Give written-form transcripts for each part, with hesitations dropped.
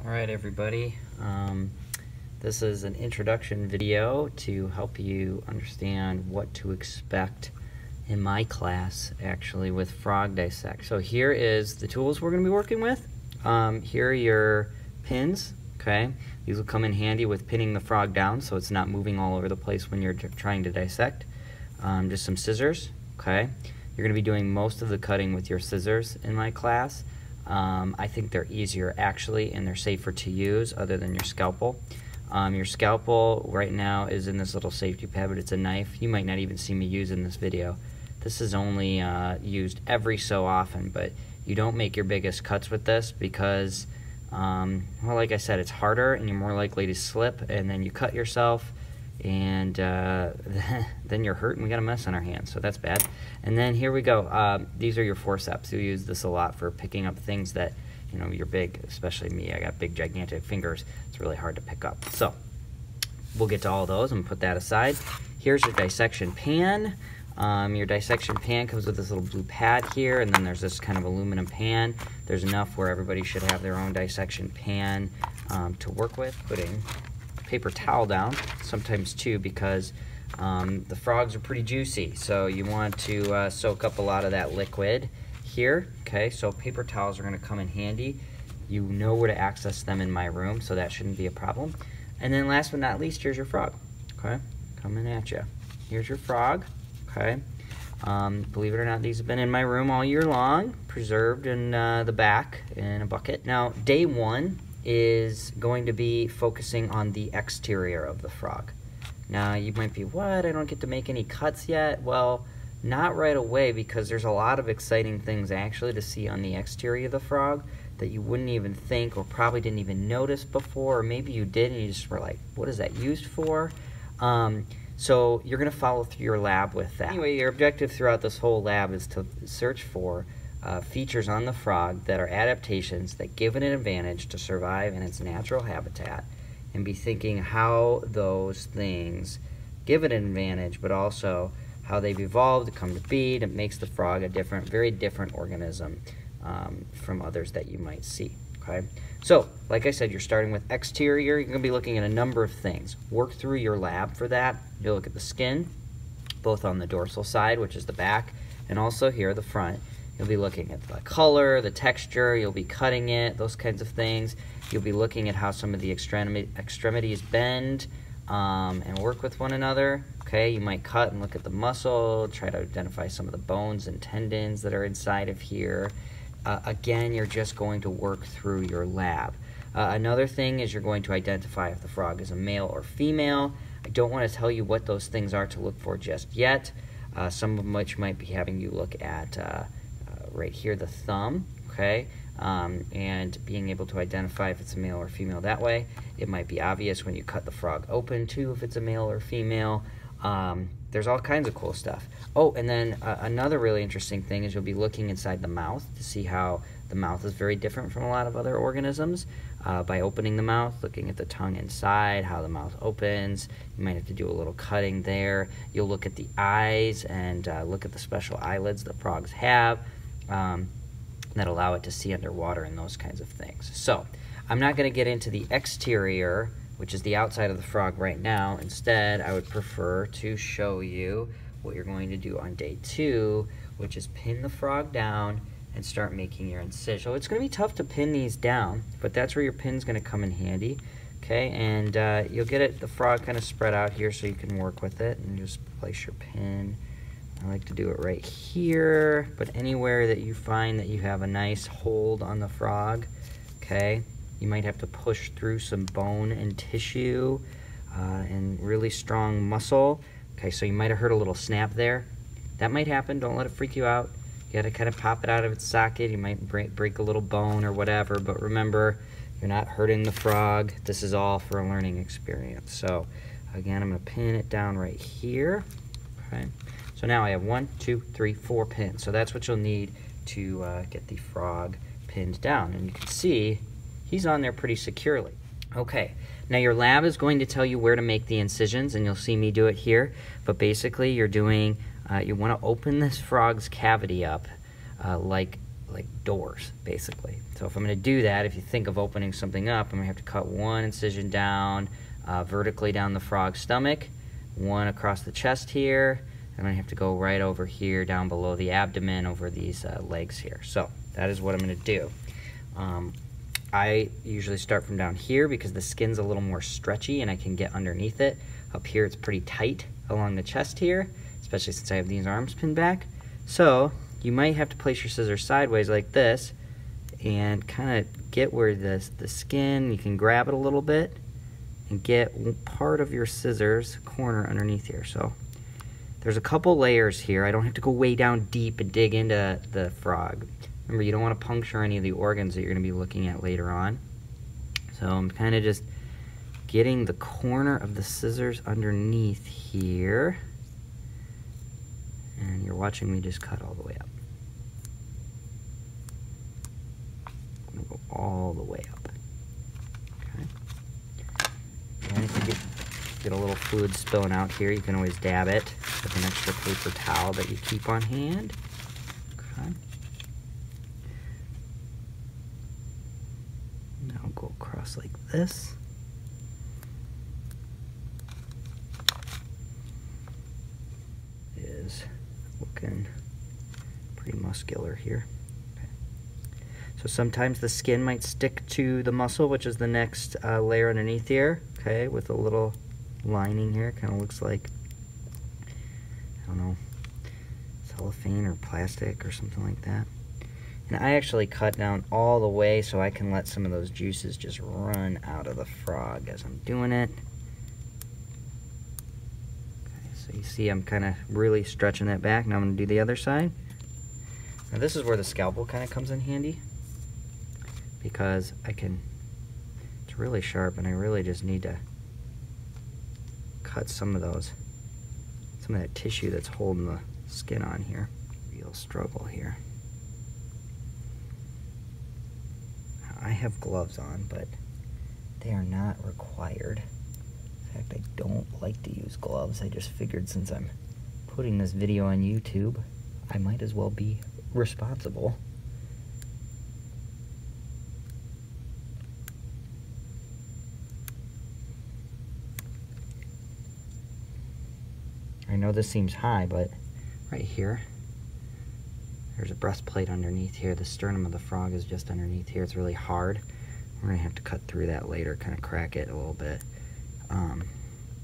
Alright everybody, this is an introduction video to help you understand what to expect in my class actually with frog dissect. So here is the tools we're going to be working with. Here are your pins, okay? These will come in handy with pinning the frog down so it's not moving all over the place when you're trying to dissect. Just some scissors, okay? You're going to be doing most of the cutting with your scissors in my class. I think they're easier actually, and they're safer to use other than your scalpel. Your scalpel right now is in this little safety pad, but it's a knife. You might not even see me use in this video. This is only used every so often, but you don't make your biggest cuts with this because, well, like I said, it's harder and you're more likely to slip, and then you cut yourself, and then you're hurt and we got a mess on our hands, so that's bad. And then here we go. These are your forceps. You'll use this a lot for picking up things that, you know, you're big, especially me. I got big, gigantic fingers. It's really hard to pick up. So we'll get to all those and put that aside. Here's your dissection pan. Your dissection pan comes with this little blue pad here, and then there's this kind of aluminum pan. There's enough where everybody should have their own dissection pan to work with. Putting paper towel down sometimes too, because the frogs are pretty juicy, so you want to soak up a lot of that liquid here. Okay, so paper towels are going to come in handy. You know where to access them in my room, so that shouldn't be a problem. And then last but not least, here's your frog. Okay, coming at you. Here's your frog. Okay, believe it or not, these have been in my room all year long, preserved in the back in a bucket. Now, day one is going to be focusing on the exterior of the frog. Now you might be, what, I don't get to make any cuts yet? Well, not right away, because there's a lot of exciting things actually to see on the exterior of the frog that you wouldn't even think or probably didn't even notice before, or maybe you did and you just were like, what is that used for? So you're going to follow through your lab with that. Anyway, your objective throughout this whole lab is to search for features on the frog that are adaptations that give it an advantage to survive in its natural habitat, and be thinking how those things give it an advantage, but also how they've evolved to come to be that makes the frog a different, very different organism from others that you might see. Okay, so like I said, you're starting with exterior. You're going to be looking at a number of things. Work through your lab for that. You'll look at the skin, both on the dorsal side, which is the back, and also here, the front. You'll be looking at the color, the texture, you'll be cutting it, those kinds of things. You'll be looking at how some of the extremities bend and work with one another. Okay, you might cut and look at the muscle, try to identify some of the bones and tendons that are inside of here. Again, you're just going to work through your lab. Another thing is you're going to identify if the frog is a male or female. I don't want to tell you what those things are to look for just yet. Some of which might be having you look at right here, the thumb, okay, and being able to identify if it's a male or female that way. It might be obvious when you cut the frog open too if it's a male or female. There's all kinds of cool stuff. Oh, and then another really interesting thing is you'll be looking inside the mouth to see how the mouth is very different from a lot of other organisms. By opening the mouth, looking at the tongue inside, how the mouth opens. You might have to do a little cutting there. You'll look at the eyes and look at the special eyelids that frogs have that allow it to see underwater and those kinds of things. So I'm not going to get into the exterior, which is the outside of the frog right now. Instead, I would prefer to show you what you're going to do on day two, which is pin the frog down and start making your incision. So it's going to be tough to pin these down, but that's where your pin's going to come in handy. Okay, and you'll get the frog kind of spread out here so you can work with it, and just place your pin. I like to do it right here, but anywhere that you find that you have a nice hold on the frog, okay? You might have to push through some bone and tissue and really strong muscle. Okay, so you might have heard a little snap there. That might happen. Don't let it freak you out. You got to kind of pop it out of its socket. You might break a little bone or whatever, but remember, you're not hurting the frog. This is all for a learning experience. So again, I'm going to pin it down right here. Okay. So now I have 1, 2, 3, 4 pins. So that's what you'll need to get the frog pinned down. And you can see he's on there pretty securely. Okay, now your lab is going to tell you where to make the incisions, and you'll see me do it here. But basically you're doing, you want to open this frog's cavity up like like doors, basically. So if I'm going to do that, if you think of opening something up, I'm going to have to cut one incision down vertically down the frog's stomach, one across the chest here. I'm going to have to go right over here down below the abdomen over these legs here. So that is what I'm going to do. I usually start from down here because the skin's a little more stretchy and I can get underneath it. Up here it's pretty tight along the chest here, especially since I have these arms pinned back. So you might have to place your scissors sideways like this and kind of get where the skin, you can grab it a little bit and get part of your scissors corner underneath here. So there's a couple layers here. I don't have to go way down deep and dig into the frog. Remember, you don't want to puncture any of the organs that you're going to be looking at later on. So I'm kind of just getting the corner of the scissors underneath here. And you're watching me just cut all the way up. I'm going to go all the way up. Okay. And if you get a little fluid spilling out here, you can always dab it with an extra paper towel that you keep on hand. Okay. Now go across like this. Is looking pretty muscular here. Okay. So sometimes the skin might stick to the muscle, which is the next layer underneath here. Okay, with a little lining here. Kind of looks like, I don't know, cellophane or plastic or something like that. And I actually cut down all the way so I can let some of those juices just run out of the frog as I'm doing it. Okay, so you see I'm kind of really stretching that back. Now I'm going to do the other side. Now this is where the scalpel kind of comes in handy, because it's really sharp and I really just need to cut some of that tissue that's holding the skin on here. Real struggle here. I have gloves on, but they are not required. In fact, I don't like to use gloves. I just figured since I'm putting this video on YouTube, I might as well be responsible. I know this seems high, but right here, there's a breastplate underneath here. The sternum of the frog is just underneath here. It's really hard. We're gonna have to cut through that later, kind of crack it a little bit,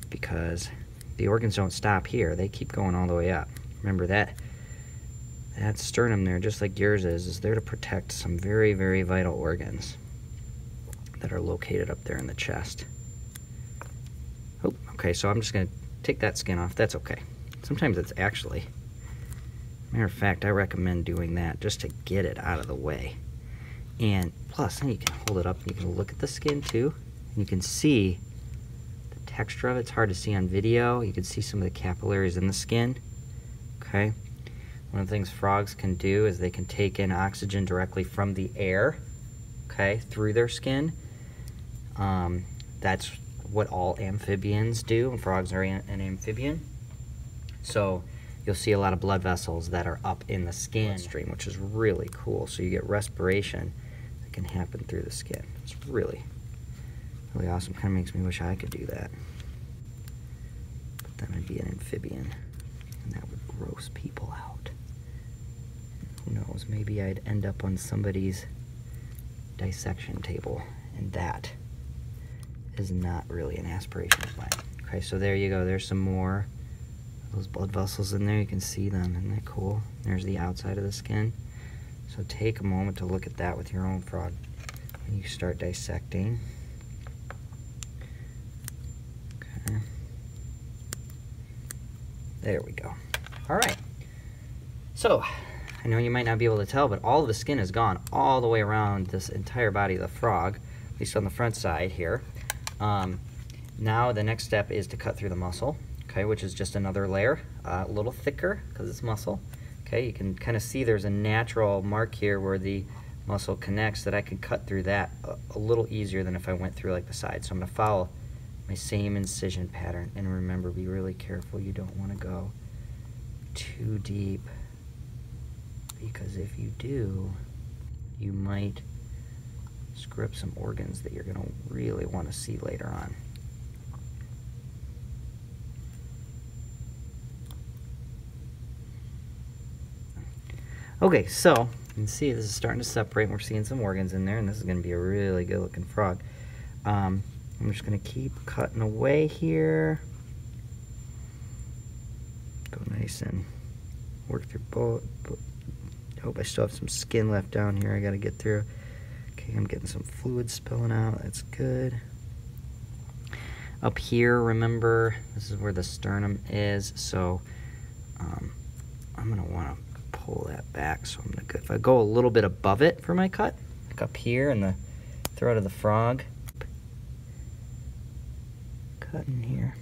because the organs don't stop here. They keep going all the way up. Remember that sternum there, just like yours is there to protect some very, very vital organs that are located up there in the chest. Oh, okay, so I'm just gonna take that skin off. That's okay. Sometimes it's actually, matter of fact, I recommend doing that just to get it out of the way. And plus, then you can hold it up and you can look at the skin too. And you can see the texture of it. It's hard to see on video. You can see some of the capillaries in the skin. Okay. One of the things frogs can do is they can take in oxygen directly from the air, okay, through their skin. That's what all amphibians do, and frogs are an amphibian. So you'll see a lot of blood vessels that are up in the skin stream, which is really cool. So you get respiration that can happen through the skin. It's really, really awesome. Kind of makes me wish I could do that. But then I'd be an amphibian, and that would gross people out. And who knows, maybe I'd end up on somebody's dissection table, and that is not really an aspiration of mine. Okay, so there you go. There's some more of those blood vessels in there. You can see them. Isn't that cool? There's the outside of the skin. So take a moment to look at that with your own frog when you start dissecting. Okay. There we go. All right. So I know you might not be able to tell, but all of the skin is gone all the way around this entire body of the frog, at least on the front side here. Now the next step is to cut through the muscle, okay, which is just another layer, a little thicker because it's muscle. Okay, you can kind of see there's a natural mark here where the muscle connects that I can cut through that a little easier than if I went through like the side. So I'm going to follow my same incision pattern, and remember, be really careful. You don't want to go too deep, because if you do, you might screw up some organs that you're going to really want to see later on. Okay, so you can see this is starting to separate, and we're seeing some organs in there, and this is going to be a really good looking frog. I'm just going to keep cutting away here. Go nice and work through both. I hope I still have some skin left down here I got to get through. Okay, I'm getting some fluid spilling out. That's good. Up here, remember, this is where the sternum is, so I'm going to want to pull that back. So I'm going to, if I go a little bit above it for my cut, like up here in the throat of the frog, cut in here.